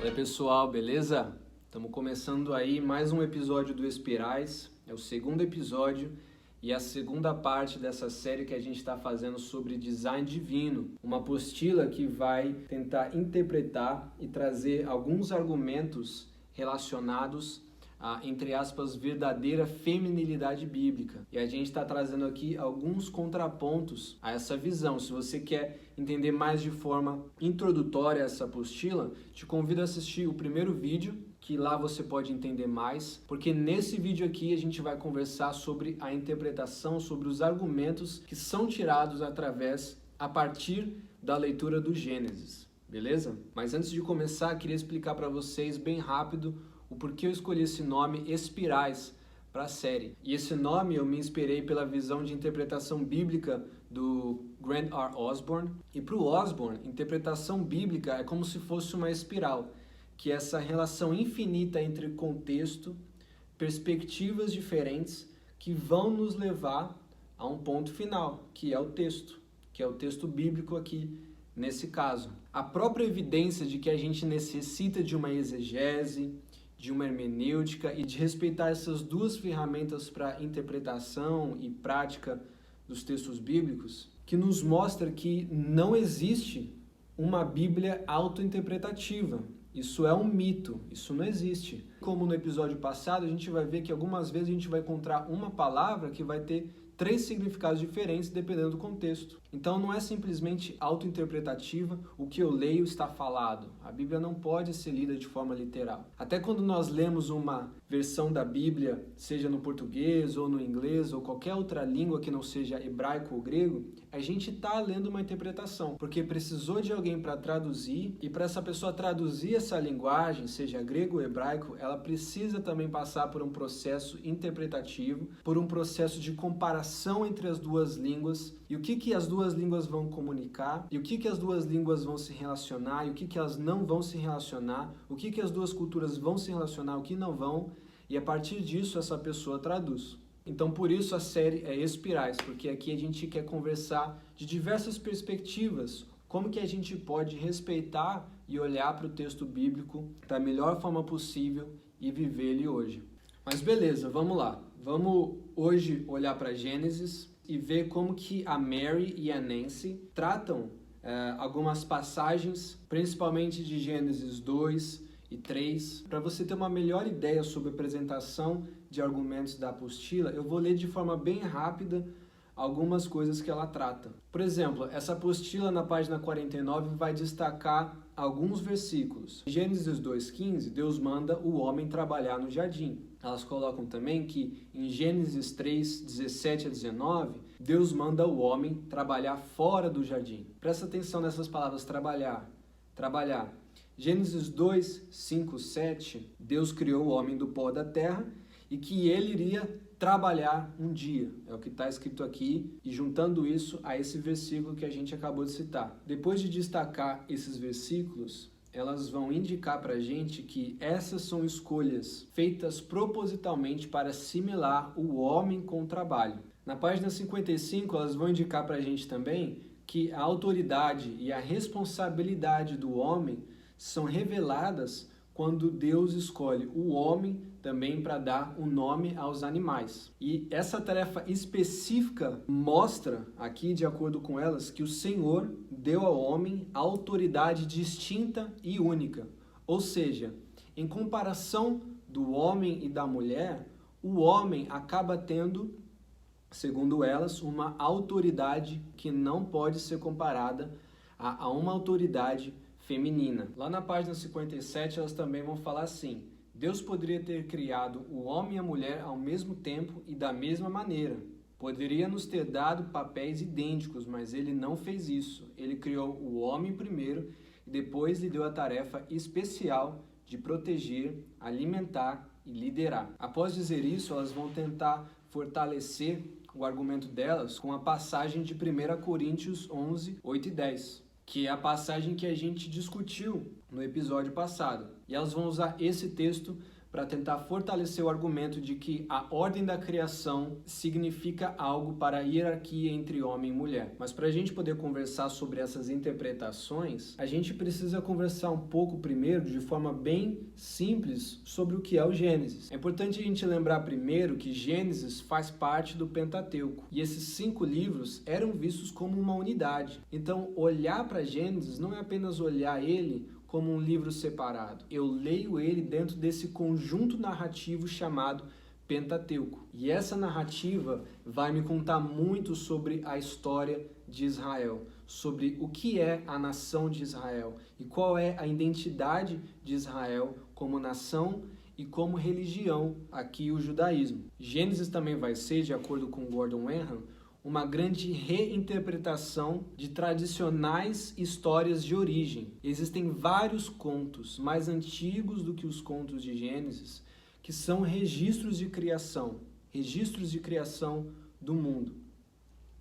Oi pessoal, beleza? Estamos começando aí mais um episódio do Espirais, é o segundo episódio e a segunda parte dessa série que a gente está fazendo sobre design divino, uma apostila que vai tentar interpretar e trazer alguns argumentos relacionados a, entre aspas, verdadeira feminilidade bíblica. E a gente está trazendo aqui alguns contrapontos a essa visão. Se você quer entender mais de forma introdutória essa apostila, te convido a assistir o primeiro vídeo, que lá você pode entender mais, porque nesse vídeo aqui a gente vai conversar sobre a interpretação, sobre os argumentos que são tirados a partir da leitura do Gênesis, beleza? Mas antes de começar, queria explicar para vocês bem rápido o porquê eu escolhi esse nome Espirais para a série. E esse nome eu me inspirei pela visão de interpretação bíblica do Grant R. Osborne. E para o Osborne, interpretação bíblica é como se fosse uma espiral, que é essa relação infinita entre contexto, perspectivas diferentes que vão nos levar a um ponto final, que é o texto bíblico aqui nesse caso. A própria evidência de que a gente necessita de uma exegese, de uma hermenêutica e de respeitar essas duas ferramentas para interpretação e prática dos textos bíblicos, que nos mostra que não existe uma Bíblia autointerpretativa. Isso é um mito, isso não existe. Como no episódio passado, a gente vai ver que algumas vezes a gente vai encontrar uma palavra que vai ter 3 significados diferentes dependendo do contexto. Então não é simplesmente autointerpretativa, o que eu leio está falado. A Bíblia não pode ser lida de forma literal. Até quando nós lemos uma versão da Bíblia, seja no português ou no inglês ou qualquer outra língua que não seja hebraico ou grego, a gente está lendo uma interpretação, porque precisou de alguém para traduzir, e para essa pessoa traduzir essa linguagem, seja grego ou hebraico, ela precisa também passar por um processo interpretativo, por um processo de comparação entre as duas línguas, e o que as duas línguas vão comunicar, e o que as duas línguas vão se relacionar, e o que elas não vão se relacionar, o que as duas culturas vão se relacionar, o que não vão, e a partir disso essa pessoa traduz. Então por isso a série é Espirais, porque aqui a gente quer conversar de diversas perspectivas, como que a gente pode respeitar e olhar para o texto bíblico da melhor forma possível e viver ele hoje. Mas beleza, vamos lá. Vamos hoje olhar para Gênesis e ver como que a Mary e a Nancy tratam algumas passagens, principalmente de Gênesis 2 e 3. Para você ter uma melhor ideia sobre a apresentação de argumentos da apostila, eu vou ler de forma bem rápida algumas coisas que ela trata. Por exemplo, essa apostila na página 49 vai destacar alguns versículos. Em Gênesis 2,15, Deus manda o homem trabalhar no jardim. Elas colocam também que em Gênesis 3, 17 a 19, Deus manda o homem trabalhar fora do jardim. Presta atenção nessas palavras, trabalhar. Gênesis 2, 5, 7, Deus criou o homem do pó da terra e que ele iria trabalhar um dia. É o que está escrito aqui, e juntando isso a esse versículo que a gente acabou de citar. Depois de destacar esses versículos, elas vão indicar para a gente que essas são escolhas feitas propositalmente para assimilar o homem com o trabalho. Na página 55, elas vão indicar para a gente também que a autoridade e a responsabilidade do homem são reveladas quando Deus escolhe o homem também para dar um nome aos animais. E essa tarefa específica mostra aqui, de acordo com elas, que o Senhor deu ao homem autoridade distinta e única. Ou seja, em comparação do homem e da mulher, o homem acaba tendo, segundo elas, uma autoridade que não pode ser comparada a uma autoridade feminina. Lá na página 57, elas também vão falar assim: Deus poderia ter criado o homem e a mulher ao mesmo tempo e da mesma maneira. Poderia nos ter dado papéis idênticos, mas ele não fez isso. Ele criou o homem primeiro e depois lhe deu a tarefa especial de proteger, alimentar e liderar. Após dizer isso, elas vão tentar fortalecer o argumento delas com a passagem de 1 Coríntios 11, 8 e 10. Que é a passagem que a gente discutiu no episódio passado. E elas vão usar esse texto para tentar fortalecer o argumento de que a ordem da criação significa algo para a hierarquia entre homem e mulher. Mas para a gente poder conversar sobre essas interpretações, a gente precisa conversar um pouco primeiro, de forma bem simples, sobre o que é o Gênesis. É importante a gente lembrar primeiro que Gênesis faz parte do Pentateuco, e esses 5 livros eram vistos como uma unidade. Então, olhar para Gênesis não é apenas olhar ele como um livro separado. Eu leio ele dentro desse conjunto narrativo chamado Pentateuco. E essa narrativa vai me contar muito sobre a história de Israel, sobre o que é a nação de Israel e qual é a identidade de Israel como nação e como religião, aqui o judaísmo. Gênesis também vai ser, de acordo com Gordon Wenham, uma grande reinterpretação de tradicionais histórias de origem. Existem vários contos mais antigos do que os contos de Gênesis, que são registros de criação do mundo.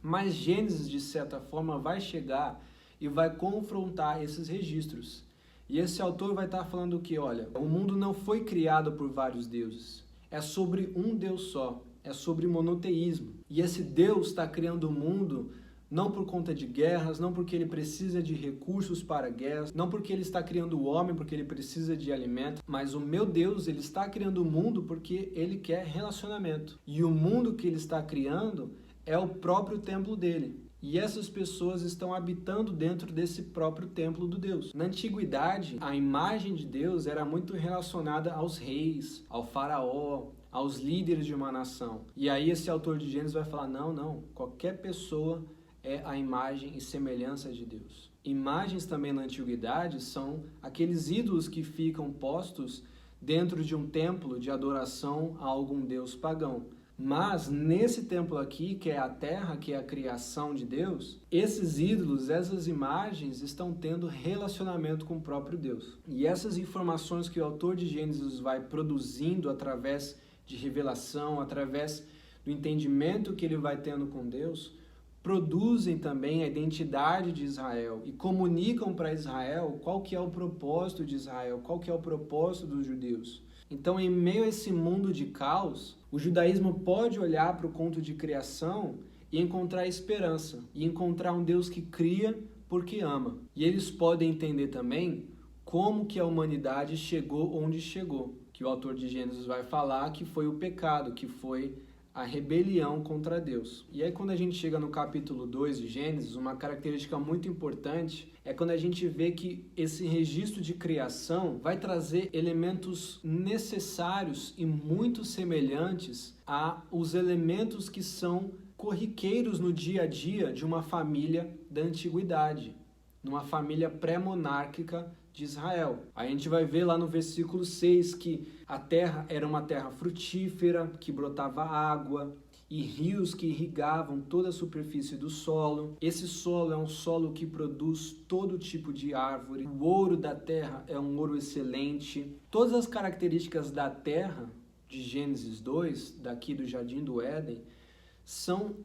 Mas Gênesis, de certa forma, vai chegar e vai confrontar esses registros. E esse autor vai estar falando que, olha, o mundo não foi criado por vários deuses, é sobre um Deus só. É sobre monoteísmo. E esse Deus está criando o mundo não por conta de guerras, não porque ele precisa de recursos para guerras, não porque ele está criando o homem porque ele precisa de alimento, mas o meu Deus, ele está criando o mundo porque ele quer relacionamento. E o mundo que ele está criando é o próprio templo dele. E essas pessoas estão habitando dentro desse próprio templo do Deus. Na antiguidade, a imagem de Deus era muito relacionada aos reis, ao faraó, aos líderes de uma nação. E aí esse autor de Gênesis vai falar, não, qualquer pessoa é a imagem e semelhança de Deus. Imagens também na antiguidade são aqueles ídolos que ficam postos dentro de um templo de adoração a algum deus pagão. Mas nesse templo aqui, que é a terra, que é a criação de Deus, esses ídolos, essas imagens estão tendo relacionamento com o próprio Deus. E essas informações que o autor de Gênesis vai produzindo através de revelação, através do entendimento que ele vai tendo com Deus, produzem também a identidade de Israel e comunicam para Israel qual que é o propósito de Israel, qual que é o propósito dos judeus. Então, em meio a esse mundo de caos, o judaísmo pode olhar para o conto de criação e encontrar esperança, e encontrar um Deus que cria porque ama. E eles podem entender também como que a humanidade chegou onde chegou, que o autor de Gênesis vai falar que foi o pecado, que foi a rebelião contra Deus. E aí quando a gente chega no capítulo 2 de Gênesis, uma característica muito importante é quando a gente vê que esse registro de criação vai trazer elementos necessários e muito semelhantes aos elementos que são corriqueiros no dia a dia de uma família da antiguidade, numa família pré-monárquica de Israel. A gente vai ver lá no versículo 6 que a terra era uma terra frutífera, que brotava água e rios que irrigavam toda a superfície do solo. Esse solo é um solo que produz todo tipo de árvore. O ouro da terra é um ouro excelente. Todas as características da terra de Gênesis 2, daqui do Jardim do Éden, são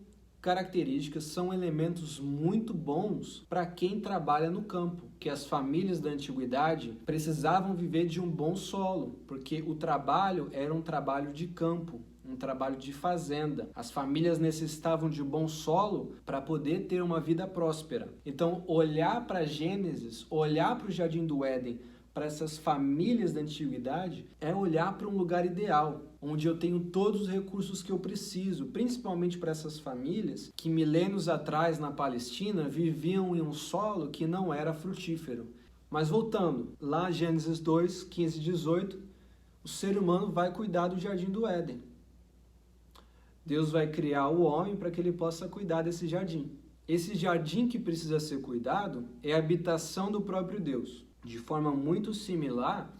características, são elementos muito bons para quem trabalha no campo, que as famílias da antiguidade precisavam viver de um bom solo, porque o trabalho era um trabalho de campo, um trabalho de fazenda. As famílias necessitavam de um bom solo para poder ter uma vida próspera. Então, olhar para Gênesis, olhar para o Jardim do Éden, para essas famílias da antiguidade, é olhar para um lugar ideal, onde eu tenho todos os recursos que eu preciso, principalmente para essas famílias que milênios atrás na Palestina viviam em um solo que não era frutífero. Mas voltando, lá Gênesis 2, 15 e 18, o ser humano vai cuidar do Jardim do Éden. Deus vai criar o homem para que ele possa cuidar desse jardim. Esse jardim que precisa ser cuidado é a habitação do próprio Deus. De forma muito similar,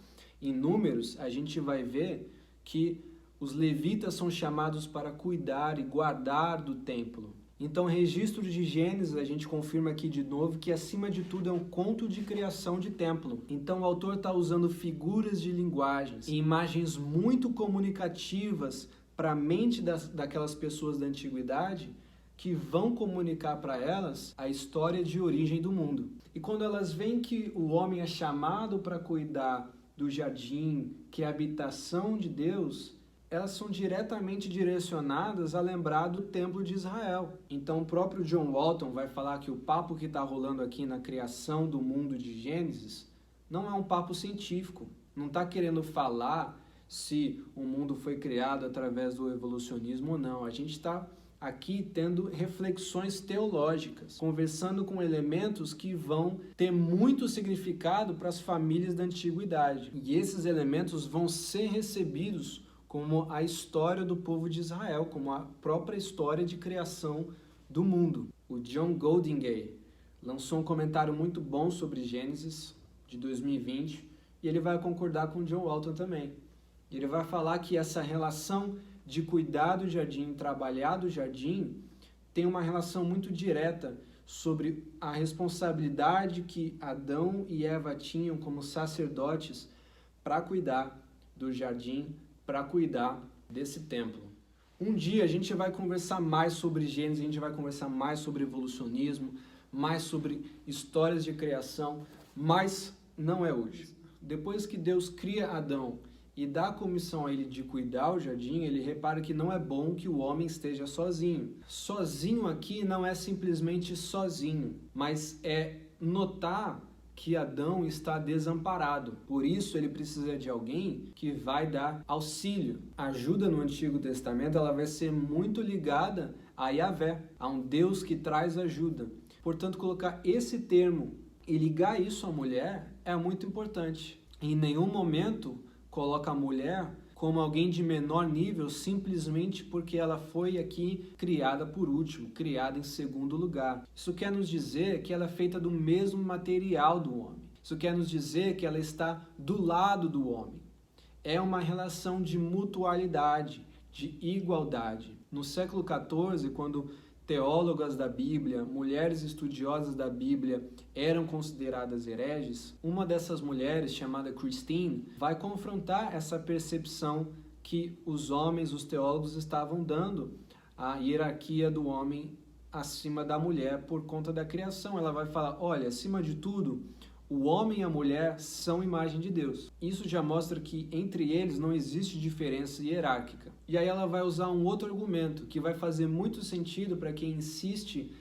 em Números, a gente vai ver que os levitas são chamados para cuidar e guardar do templo. Então, o registro de Gênesis, a gente confirma aqui de novo que, acima de tudo, é um conto de criação de templo. Então, o autor está usando figuras de linguagens e imagens muito comunicativas para a mente daquelas pessoas da antiguidade, que vão comunicar para elas a história de origem do mundo. E quando elas veem que o homem é chamado para cuidar do jardim, que é a habitação de Deus, elas são diretamente direcionadas a lembrar do templo de Israel. Então o próprio John Walton vai falar que o papo que está rolando aqui na criação do mundo de Gênesis não é um papo científico, não está querendo falar se o mundo foi criado através do evolucionismo ou não. A gente está aqui tendo reflexões teológicas, conversando com elementos que vão ter muito significado para as famílias da antiguidade. E esses elementos vão ser recebidos como a história do povo de Israel, como a própria história de criação do mundo. O John Goldingay lançou um comentário muito bom sobre Gênesis de 2020 e ele vai concordar com o John Walton também. Ele vai falar que essa relação de cuidar do jardim, trabalhar do jardim, tem uma relação muito direta sobre a responsabilidade que Adão e Eva tinham como sacerdotes para cuidar do jardim, para cuidar desse templo. Um dia a gente vai conversar mais sobre Gênesis, a gente vai conversar mais sobre evolucionismo, mais sobre histórias de criação, mas não é hoje. Depois que Deus cria Adão e dá a comissão a ele de cuidar o jardim, ele repara que não é bom que o homem esteja sozinho. Sozinho aqui não é simplesmente sozinho, mas é notar que Adão está desamparado. Por isso ele precisa de alguém que vai dar auxílio. A ajuda no Antigo Testamento ela vai ser muito ligada a Yahvé, a um Deus que traz ajuda. Portanto, colocar esse termo e ligar isso à mulher é muito importante. Em nenhum momento coloca a mulher como alguém de menor nível simplesmente porque ela foi aqui criada por último, criada em segundo lugar. Isso quer nos dizer que ela é feita do mesmo material do homem. Isso quer nos dizer que ela está do lado do homem. É uma relação de mutualidade, de igualdade. No século XIV, quando teólogas da Bíblia, mulheres estudiosas da Bíblia eram consideradas hereges, uma dessas mulheres, chamada Christine, vai confrontar essa percepção que os homens, os teólogos, estavam dando à hierarquia do homem acima da mulher por conta da criação. Ela vai falar, olha, acima de tudo, o homem e a mulher são imagem de Deus. Isso já mostra que entre eles não existe diferença hierárquica. E aí ela vai usar um outro argumento que vai fazer muito sentido para quem insiste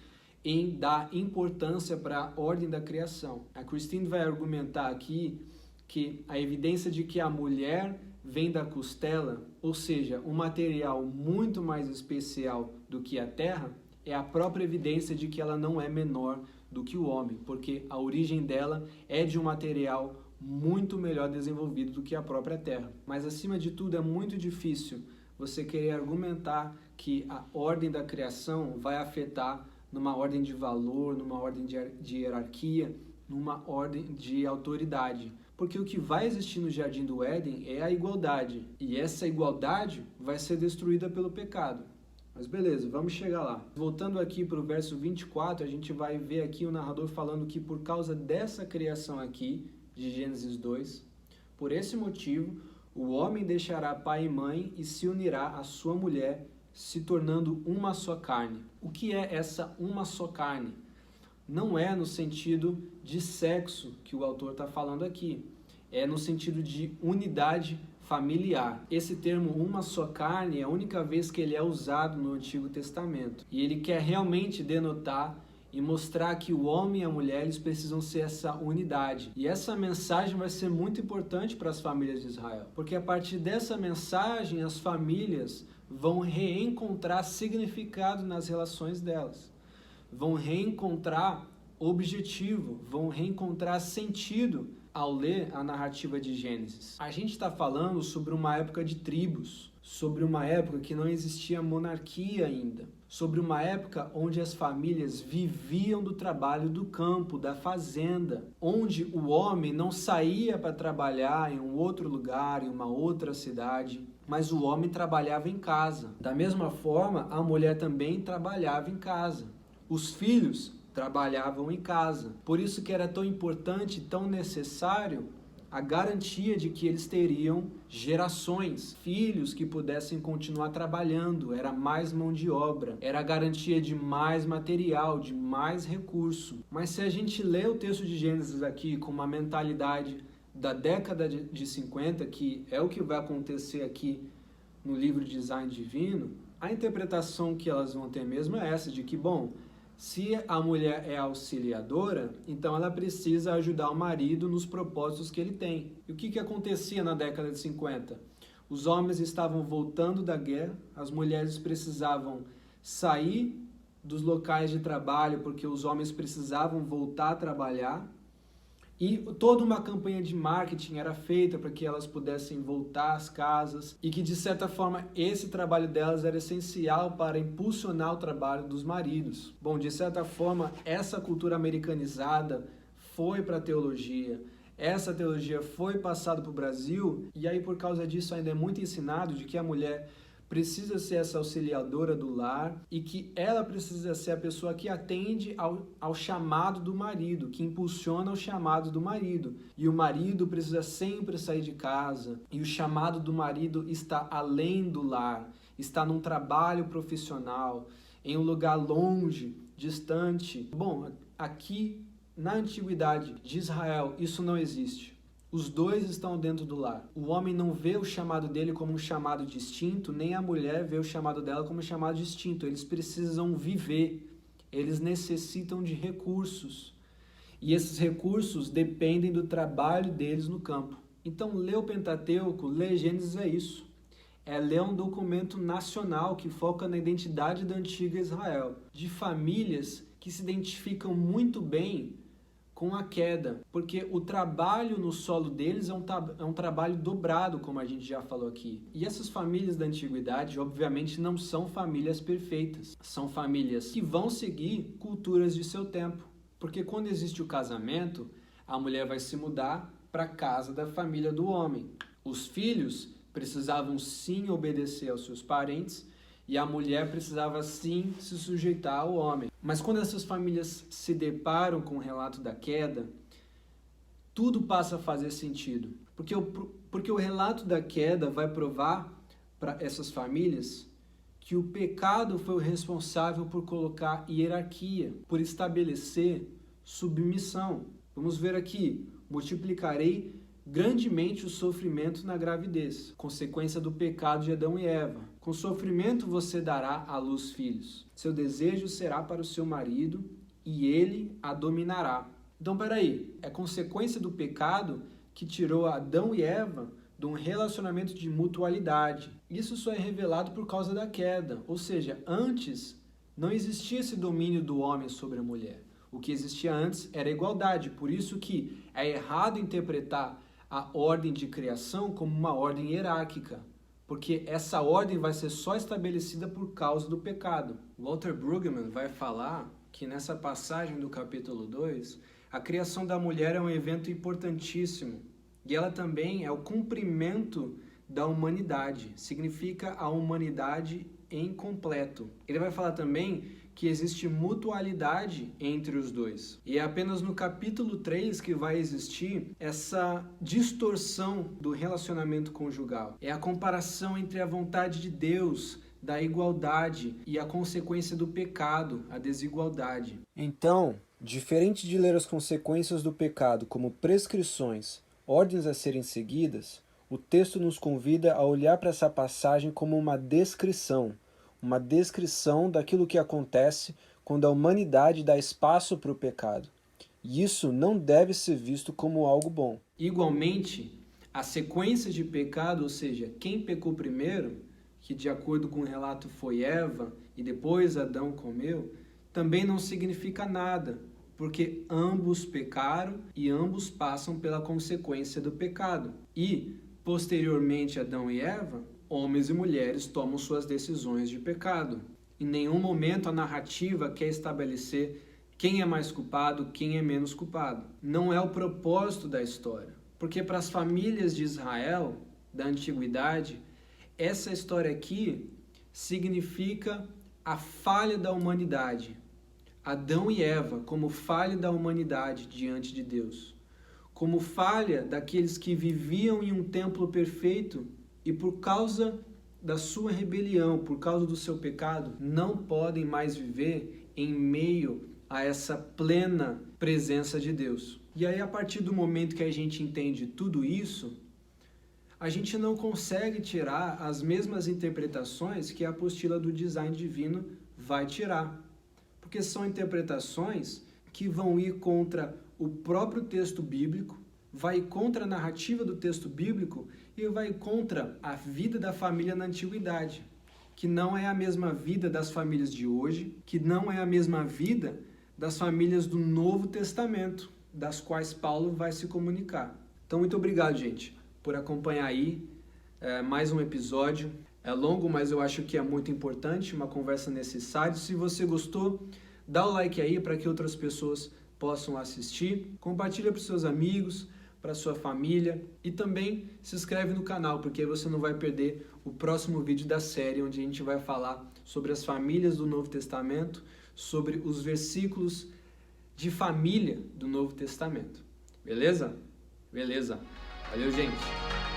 em dar importância para a ordem da criação. A Christine vai argumentar aqui que a evidência de que a mulher vem da costela, ou seja, um material muito mais especial do que a terra, é a própria evidência de que ela não é menor do que o homem, porque a origem dela é de um material muito melhor desenvolvido do que a própria terra. Mas acima de tudo é muito difícil você querer argumentar que a ordem da criação vai afetar numa ordem de valor, numa ordem de hierarquia, numa ordem de autoridade. Porque o que vai existir no Jardim do Éden é a igualdade, e essa igualdade vai ser destruída pelo pecado. Mas beleza, vamos chegar lá. Voltando aqui para o verso 24, a gente vai ver aqui o narrador falando que por causa dessa criação aqui, de Gênesis 2, por esse motivo, o homem deixará pai e mãe e se unirá à sua mulher, se tornando uma só carne. O que é essa uma só carne? Não é no sentido de sexo que o autor está falando aqui. É no sentido de unidade familiar. Esse termo uma só carne é a única vez que ele é usado no Antigo Testamento. E ele quer realmente denotar e mostrar que o homem e a mulher eles precisam ser essa unidade. E essa mensagem vai ser muito importante para as famílias de Israel. Porque a partir dessa mensagem as famílias vão reencontrar significado nas relações delas. Vão reencontrar objetivo, vão reencontrar sentido ao ler a narrativa de Gênesis. A gente está falando sobre uma época de tribos, sobre uma época que não existia monarquia ainda, sobre uma época onde as famílias viviam do trabalho do campo, da fazenda, onde o homem não saía para trabalhar em um outro lugar, em uma outra cidade, mas o homem trabalhava em casa. Da mesma forma, a mulher também trabalhava em casa. Os filhos trabalhavam em casa. Por isso que era tão importante, tão necessário a garantia de que eles teriam gerações, filhos que pudessem continuar trabalhando. Era mais mão de obra, era a garantia de mais material, de mais recurso. Mas se a gente lê o texto de Gênesis aqui com uma mentalidade da década de 50, que é o que vai acontecer aqui no livro Design Divino, a interpretação que elas vão ter mesmo é essa, de que, bom, se a mulher é auxiliadora, então ela precisa ajudar o marido nos propósitos que ele tem. E o que acontecia na década de 50? Os homens estavam voltando da guerra, as mulheres precisavam sair dos locais de trabalho porque os homens precisavam voltar a trabalhar, e toda uma campanha de marketing era feita para que elas pudessem voltar às casas e que, de certa forma, esse trabalho delas era essencial para impulsionar o trabalho dos maridos. Bom, de certa forma, essa cultura americanizada foi para a teologia. Essa teologia foi passada para o Brasil e aí, por causa disso, ainda é muito ensinado de que a mulher precisa ser essa auxiliadora do lar e que ela precisa ser a pessoa que atende ao chamado do marido, que impulsiona o chamado do marido. E o marido precisa sempre sair de casa, e o chamado do marido está além do lar, está num trabalho profissional, em um lugar longe, distante. Bom, aqui na antiguidade de Israel isso não existe. Os dois estão dentro do lar. O homem não vê o chamado dele como um chamado distinto, nem a mulher vê o chamado dela como um chamado distinto. Eles precisam viver, eles necessitam de recursos. E esses recursos dependem do trabalho deles no campo. Então, ler o Pentateuco, ler Gênesis é isso. É ler um documento nacional que foca na identidade da antiga Israel, de famílias que se identificam muito bem com a queda, porque o trabalho no solo deles é um trabalho dobrado, como a gente já falou aqui. E essas famílias da antiguidade, obviamente, não são famílias perfeitas. São famílias que vão seguir culturas de seu tempo. Porque quando existe o casamento, a mulher vai se mudar para a casa da família do homem. Os filhos precisavam sim obedecer aos seus parentes, e a mulher precisava sim se sujeitar ao homem. Mas quando essas famílias se deparam com o relato da queda, tudo passa a fazer sentido. Porque o relato da queda vai provar para essas famílias que o pecado foi o responsável por colocar hierarquia, por estabelecer submissão. Vamos ver aqui: multiplicarei grandemente o sofrimento na gravidez, consequência do pecado de Adão e Eva. Com sofrimento você dará à luz filhos. Seu desejo será para o seu marido e ele a dominará. Então, peraí, é consequência do pecado que tirou Adão e Eva de um relacionamento de mutualidade. Isso só é revelado por causa da queda. Ou seja, antes não existia esse domínio do homem sobre a mulher. O que existia antes era igualdade. Por isso que é errado interpretar a ordem de criação como uma ordem hierárquica, porque essa ordem vai ser só estabelecida por causa do pecado. Walter Brueggemann vai falar que nessa passagem do capítulo 2, a criação da mulher é um evento importantíssimo, e ela também é o cumprimento da humanidade, significa a humanidade em completo. Ele vai falar também que existe mutualidade entre os dois. E é apenas no capítulo 3 que vai existir essa distorção do relacionamento conjugal. É a comparação entre a vontade de Deus, da igualdade, e a consequência do pecado, a desigualdade. Então, diferente de ler as consequências do pecado como prescrições, ordens a serem seguidas, o texto nos convida a olhar para essa passagem como uma descrição daquilo que acontece quando a humanidade dá espaço para o pecado. E isso não deve ser visto como algo bom. Igualmente, a sequência de pecado, ou seja, quem pecou primeiro, que de acordo com o relato foi Eva e depois Adão comeu, também não significa nada, porque ambos pecaram e ambos passam pela consequência do pecado. E, posteriormente, Adão e Eva, homens e mulheres tomam suas decisões de pecado. Em nenhum momento a narrativa quer estabelecer quem é mais culpado, quem é menos culpado. Não é o propósito da história. Porque para as famílias de Israel, da antiguidade, essa história aqui significa a falha da humanidade. Adão e Eva como falha da humanidade diante de Deus. Como falha daqueles que viviam em um templo perfeito e por causa da sua rebelião, por causa do seu pecado, não podem mais viver em meio a essa plena presença de Deus. E aí, a partir do momento que a gente entende tudo isso, a gente não consegue tirar as mesmas interpretações que a apostila do design divino vai tirar. Porque são interpretações que vão ir contra o próprio texto bíblico, vai contra a narrativa do texto bíblico e vai contra a vida da família na antiguidade, que não é a mesma vida das famílias de hoje, que não é a mesma vida das famílias do Novo Testamento, das quais Paulo vai se comunicar. Então, muito obrigado, gente, por acompanhar aí mais um episódio. É longo, mas eu acho que é muito importante, uma conversa necessária. Se você gostou, dá o like aí para que outras pessoas possam assistir. Compartilha para os seus amigos, para a sua família e também se inscreve no canal, porque aí você não vai perder o próximo vídeo da série, onde a gente vai falar sobre as famílias do Novo Testamento, sobre os versículos de família do Novo Testamento. Beleza? Beleza. Valeu, gente!